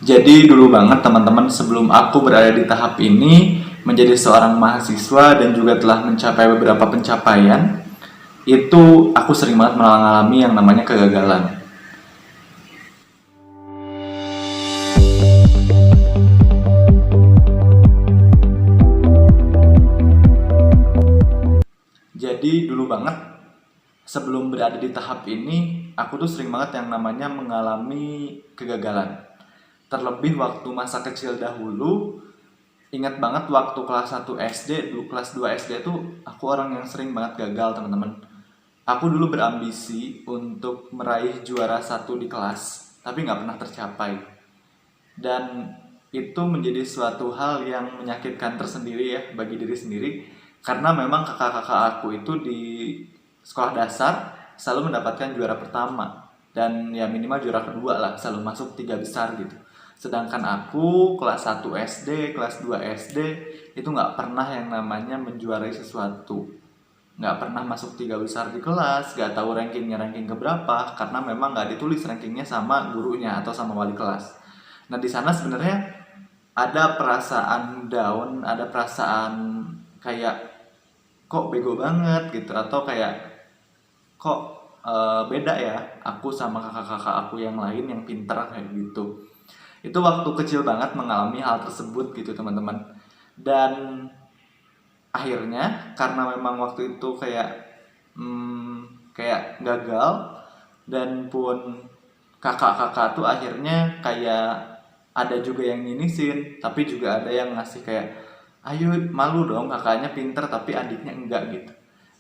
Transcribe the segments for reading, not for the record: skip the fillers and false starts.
Jadi dulu banget teman-teman, sebelum aku berada di tahap ini menjadi seorang mahasiswa dan juga telah mencapai beberapa pencapaian, itu aku sering banget mengalami yang namanya kegagalan. Jadi dulu banget sebelum berada di tahap ini, aku tuh sering banget yang namanya mengalami kegagalan. Terlebih waktu masa kecil dahulu, ingat banget waktu kelas 1 SD, dulu kelas 2 SD tuh aku orang yang sering banget gagal, teman-teman. Aku dulu berambisi untuk meraih juara satu di kelas, tapi nggak pernah tercapai. Dan itu menjadi suatu hal yang menyakitkan tersendiri ya bagi diri sendiri, karena memang kakak-kakak aku itu di sekolah dasar selalu mendapatkan juara pertama dan ya minimal juara kedua lah, selalu masuk tiga besar gitu. Sedangkan aku kelas 1 SD, kelas 2 SD itu nggak pernah yang namanya menjuarai sesuatu, nggak pernah masuk tiga besar di kelas, nggak tahu rankingnya ranking keberapa karena memang nggak ditulis rankingnya sama gurunya atau sama wali kelas. Nah di sana sebenarnya ada perasaan down, ada perasaan kayak kok bego banget gitu, atau kayak kok beda ya aku sama kakak-kakak aku yang lain yang pinter kayak gitu. Itu waktu kecil banget mengalami hal tersebut gitu teman-teman. Dan akhirnya karena memang waktu itu kayak gagal, dan pun kakak-kakak tuh akhirnya kayak ada juga yang nginisin, tapi juga ada yang ngasih kayak ayo malu dong kakaknya pinter tapi adiknya enggak gitu.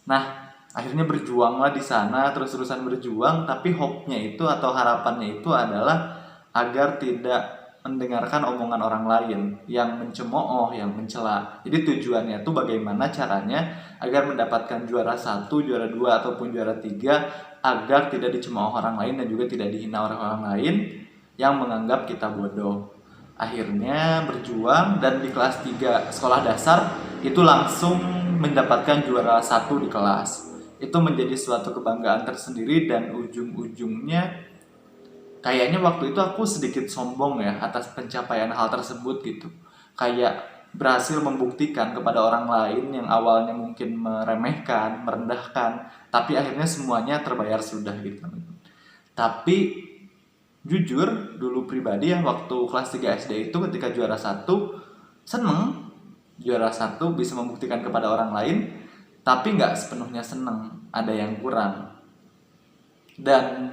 Nah akhirnya berjuanglah di sana, terus-terusan berjuang, tapi hope-nya itu atau harapannya itu adalah agar tidak mendengarkan omongan orang lain yang mencemooh, yang mencela. Jadi tujuannya tuh bagaimana caranya agar mendapatkan juara satu, juara dua, ataupun juara tiga, agar tidak dicemooh orang lain dan juga tidak dihina orang lain yang menganggap kita bodoh. Akhirnya berjuang dan di kelas 3 sekolah dasar itu langsung mendapatkan juara satu di kelas. Itu menjadi suatu kebanggaan tersendiri dan ujung-ujungnya kayaknya waktu itu aku sedikit sombong ya atas pencapaian hal tersebut gitu. Kayak berhasil membuktikan kepada orang lain yang awalnya mungkin meremehkan, merendahkan, tapi akhirnya semuanya terbayar sudah gitu. Tapi jujur dulu pribadi ya waktu kelas 3 SD itu ketika juara satu, seneng juara satu bisa membuktikan kepada orang lain, tapi nggak sepenuhnya seneng, ada yang kurang. Dan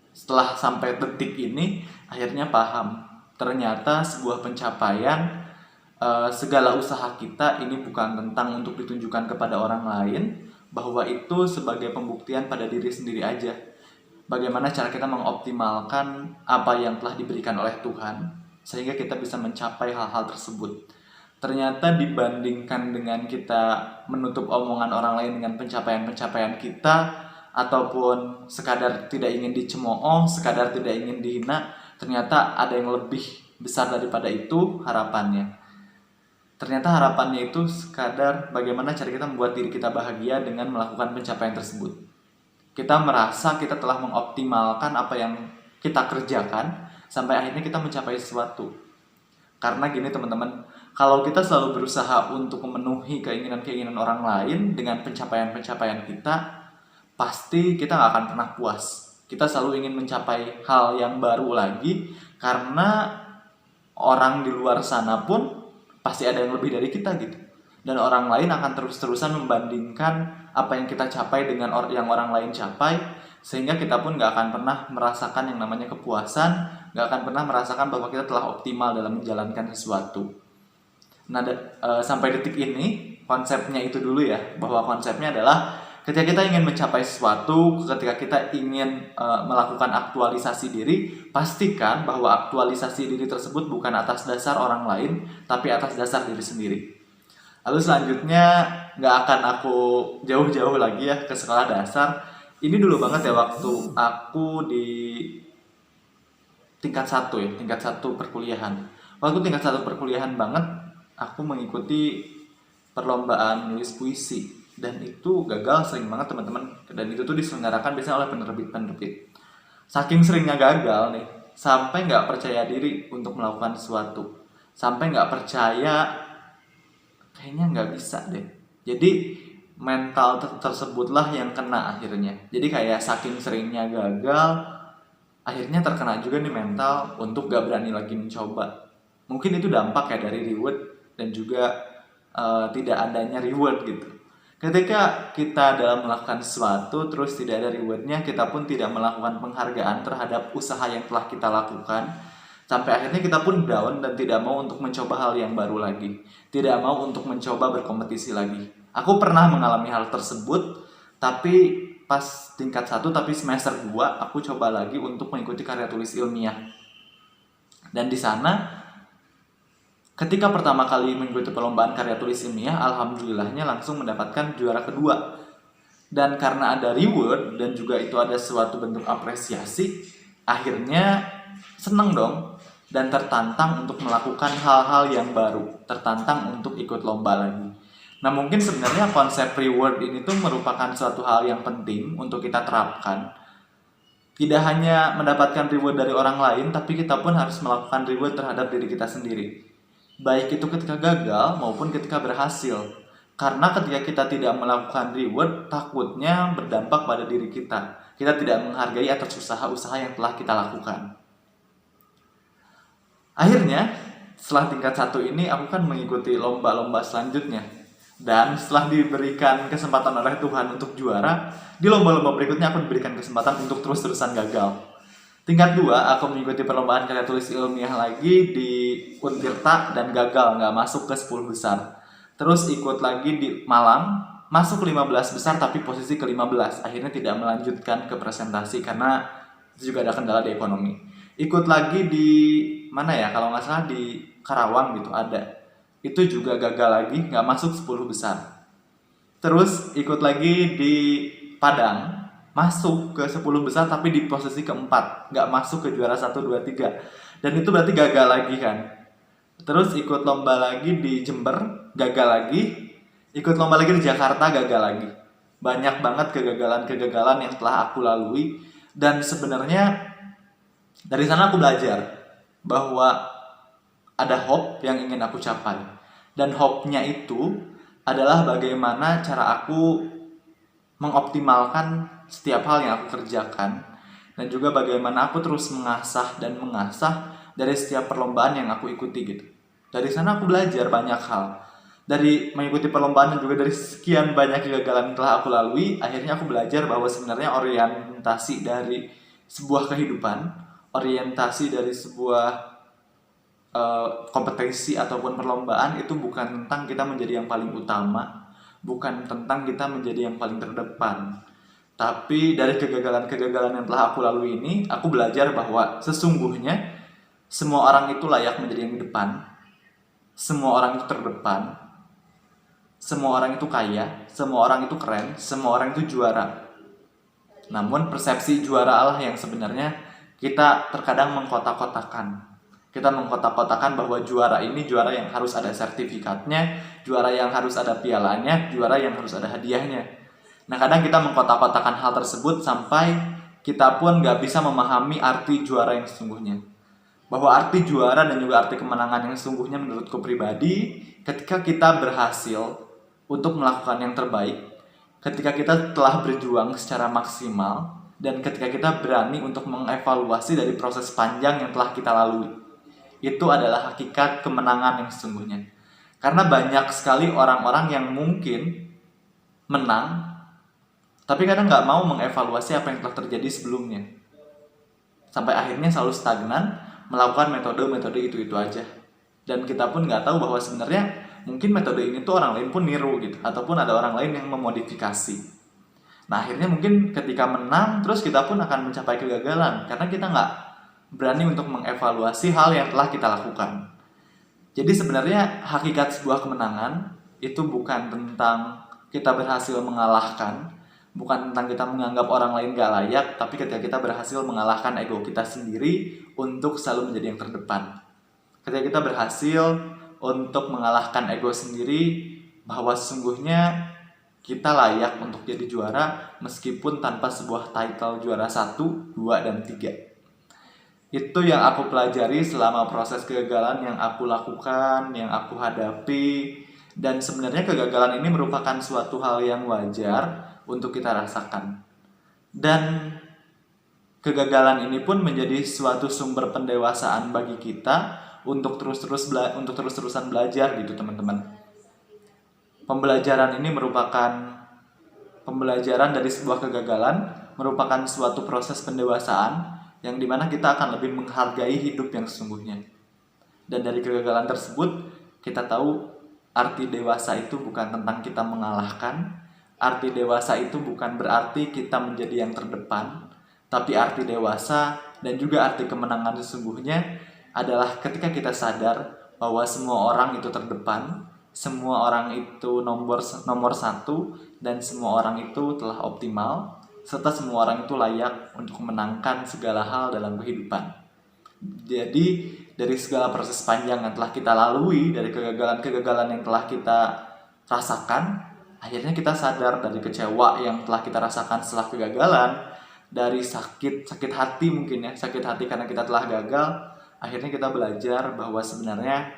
setelah sampai detik ini akhirnya paham, ternyata sebuah pencapaian, segala usaha kita ini bukan tentang untuk ditunjukkan kepada orang lain, bahwa itu sebagai pembuktian pada diri sendiri aja. Bagaimana cara kita mengoptimalkan apa yang telah diberikan oleh Tuhan sehingga kita bisa mencapai hal-hal tersebut. Ternyata dibandingkan dengan kita menutup omongan orang lain dengan pencapaian-pencapaian kita, ataupun sekadar tidak ingin dicemooh, sekadar tidak ingin dihina, ternyata ada yang lebih besar daripada itu harapannya. Ternyata harapannya itu sekadar bagaimana cara kita membuat diri kita bahagia dengan melakukan pencapaian tersebut. Kita merasa kita telah mengoptimalkan apa yang kita kerjakan sampai akhirnya kita mencapai sesuatu. Karena gini teman-teman, kalau kita selalu berusaha untuk memenuhi keinginan-keinginan orang lain dengan pencapaian-pencapaian kita, pasti kita nggak akan pernah puas. Kita selalu ingin mencapai hal yang baru lagi, karena orang di luar sana pun pasti ada yang lebih dari kita gitu. Dan orang lain akan terus-terusan membandingkan apa yang kita capai dengan yang orang lain capai, sehingga kita pun nggak akan pernah merasakan yang namanya kepuasan, nggak akan pernah merasakan bahwa kita telah optimal dalam menjalankan sesuatu. Nah, sampai detik ini konsepnya itu dulu ya, bahwa konsepnya adalah ketika kita ingin mencapai sesuatu, ketika kita ingin melakukan aktualisasi diri, pastikan bahwa aktualisasi diri tersebut bukan atas dasar orang lain, tapi atas dasar diri sendiri. Lalu selanjutnya nggak akan aku jauh-jauh lagi ya ke sekolah dasar. Ini dulu banget ya waktu aku di tingkat 1 ya, tingkat 1 perkuliahan. Waktu tingkat 1 perkuliahan banget, aku mengikuti perlombaan nulis puisi. Dan itu gagal sering banget teman-teman. Dan itu tuh diselenggarakan biasanya oleh penerbit-penerbit. Saking seringnya gagal nih, sampai nggak percaya diri untuk melakukan sesuatu, sampai nggak percaya kayaknya nggak bisa deh. Jadi mental tersebutlah yang kena akhirnya. Jadi kayak saking seringnya gagal, akhirnya terkena juga nih mental untuk gak berani lagi mencoba. Mungkin itu dampak ya dari reward dan juga tidak adanya reward gitu. Ketika kita dalam melakukan sesuatu terus tidak ada rewardnya, kita pun tidak melakukan penghargaan terhadap usaha yang telah kita lakukan. Sampai akhirnya kita pun down dan tidak mau untuk mencoba hal yang baru lagi. Tidak mau untuk mencoba berkompetisi lagi. Aku pernah mengalami hal tersebut, tapi pas tingkat 1 tapi semester 2 aku coba lagi untuk mengikuti karya tulis ilmiah. Dan di sana ketika pertama kali mengikuti perlombaan karya tulis ilmiah, alhamdulillahnya langsung mendapatkan juara kedua. Dan karena ada reward dan juga itu ada suatu bentuk apresiasi, akhirnya seneng dong dan tertantang untuk melakukan hal-hal yang baru, tertantang untuk ikut lomba lagi. Nah mungkin sebenarnya konsep reward ini tuh merupakan suatu hal yang penting untuk kita terapkan. Tidak hanya mendapatkan reward dari orang lain, tapi kita pun harus melakukan reward terhadap diri kita sendiri. Baik itu ketika gagal maupun ketika berhasil. Karena ketika kita tidak melakukan reward, takutnya berdampak pada diri kita. Kita tidak menghargai atas usaha-usaha yang telah kita lakukan. Akhirnya, setelah tingkat 1 ini, aku kan mengikuti lomba-lomba selanjutnya. Dan setelah diberikan kesempatan oleh Tuhan untuk juara, di lomba-lomba berikutnya aku diberikan kesempatan untuk terus-terusan gagal. Tingkat 2, aku mengikuti perlombaan karya tulis ilmiah lagi di Untirta dan gagal, nggak masuk ke 10 besar. Terus ikut lagi di Malang, masuk 15 besar tapi posisi ke-15. Akhirnya tidak melanjutkan ke presentasi karena juga ada kendala di ekonomi. Ikut lagi di mana ya, kalau nggak salah di Karawang gitu ada. Itu juga gagal lagi, nggak masuk 10 besar. Terus ikut lagi di Padang, masuk ke 10 besar tapi di posisi keempat, nggak masuk ke juara 1, 2, 3. Dan itu berarti gagal lagi kan. Terus ikut lomba lagi di Jember, gagal lagi. Ikut lomba lagi di Jakarta, gagal lagi. Banyak banget kegagalan-kegagalan yang telah aku lalui. Dan sebenarnya dari sana aku belajar bahwa ada hope yang ingin aku capai. Dan hope-nya itu adalah bagaimana cara aku mengoptimalkan setiap hal yang aku kerjakan. Dan juga bagaimana aku terus mengasah dan mengasah dari setiap perlombaan yang aku ikuti gitu. Dari sana aku belajar banyak hal. Dari mengikuti perlombaan dan juga dari sekian banyak kegagalan yang telah aku lalui, akhirnya aku belajar bahwa sebenarnya orientasi dari sebuah kehidupan, orientasi dari sebuah kompetisi ataupun perlombaan itu bukan tentang kita menjadi yang paling utama, bukan tentang kita menjadi yang paling terdepan. Tapi dari kegagalan-kegagalan yang telah aku lalui ini, aku belajar bahwa sesungguhnya semua orang itu layak menjadi yang di depan. Semua orang itu terdepan. Semua orang itu kaya. Semua orang itu keren. Semua orang itu juara. Namun persepsi juara Allah yang sebenarnya kita terkadang mengkotak-kotakan. Kita mengkotak-kotakan bahwa juara ini juara yang harus ada sertifikatnya, juara yang harus ada pialanya, juara yang harus ada hadiahnya. Nah kadang kita mengkotak-kotakan hal tersebut sampai kita pun gak bisa memahami arti juara yang sesungguhnya. Bahwa arti juara dan juga arti kemenangan yang sesungguhnya menurutku pribadi, ketika kita berhasil untuk melakukan yang terbaik, ketika kita telah berjuang secara maksimal, dan ketika kita berani untuk mengevaluasi dari proses panjang yang telah kita lalui. Itu adalah hakikat kemenangan yang sesungguhnya. Karena banyak sekali orang-orang yang mungkin menang, tapi kadang nggak mau mengevaluasi apa yang telah terjadi sebelumnya. Sampai akhirnya selalu stagnan, melakukan metode-metode itu-itu aja. Dan kita pun nggak tahu bahwa sebenarnya mungkin metode ini tuh orang lain pun niru gitu. Ataupun ada orang lain yang memodifikasi. Nah akhirnya mungkin ketika menang, terus kita pun akan mencapai kegagalan. Karena kita nggak berani untuk mengevaluasi hal yang telah kita lakukan. Jadi sebenarnya hakikat sebuah kemenangan itu bukan tentang kita berhasil mengalahkan, bukan tentang kita menganggap orang lain gak layak, tapi ketika kita berhasil mengalahkan ego kita sendiri untuk selalu menjadi yang terdepan. Ketika kita berhasil untuk mengalahkan ego sendiri, bahwa sesungguhnya kita layak untuk jadi juara meskipun tanpa sebuah title juara 1, 2, dan 3. Itu yang aku pelajari selama proses kegagalan yang aku lakukan, yang aku hadapi. Dan sebenarnya kegagalan ini merupakan suatu hal yang wajar untuk kita rasakan. Dan kegagalan ini pun menjadi suatu sumber pendewasaan bagi kita untuk terus-terusan belajar gitu, teman-teman. Pembelajaran ini merupakan pembelajaran dari sebuah kegagalan, merupakan suatu proses pendewasaan yang dimana kita akan lebih menghargai hidup yang sesungguhnya. Dan dari kegagalan tersebut kita tahu arti dewasa itu bukan tentang kita mengalahkan, arti dewasa itu bukan berarti kita menjadi yang terdepan, tapi arti dewasa dan juga arti kemenangan sesungguhnya adalah ketika kita sadar bahwa semua orang itu terdepan, semua orang itu nomor satu, dan semua orang itu telah optimal, serta semua orang itu layak untuk memenangkan segala hal dalam kehidupan. Jadi dari segala proses panjang yang telah kita lalui, dari kegagalan-kegagalan yang telah kita rasakan, akhirnya kita sadar dari kecewa yang telah kita rasakan setelah kegagalan, dari sakit hati mungkin ya, sakit hati karena kita telah gagal, akhirnya kita belajar bahwa sebenarnya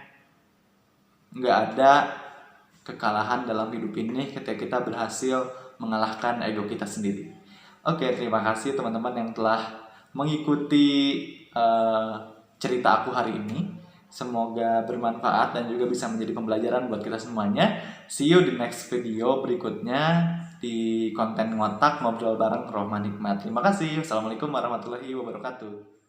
nggak ada kekalahan dalam hidup ini ketika kita berhasil mengalahkan ego kita sendiri. Oke, terima kasih teman-teman yang telah mengikuti cerita aku hari ini. Semoga bermanfaat dan juga bisa menjadi pembelajaran buat kita semuanya. See you di next video berikutnya di konten ngotak ngobrol bareng Rohman Hikmat. Terima kasih. Wassalamualaikum warahmatullahi wabarakatuh.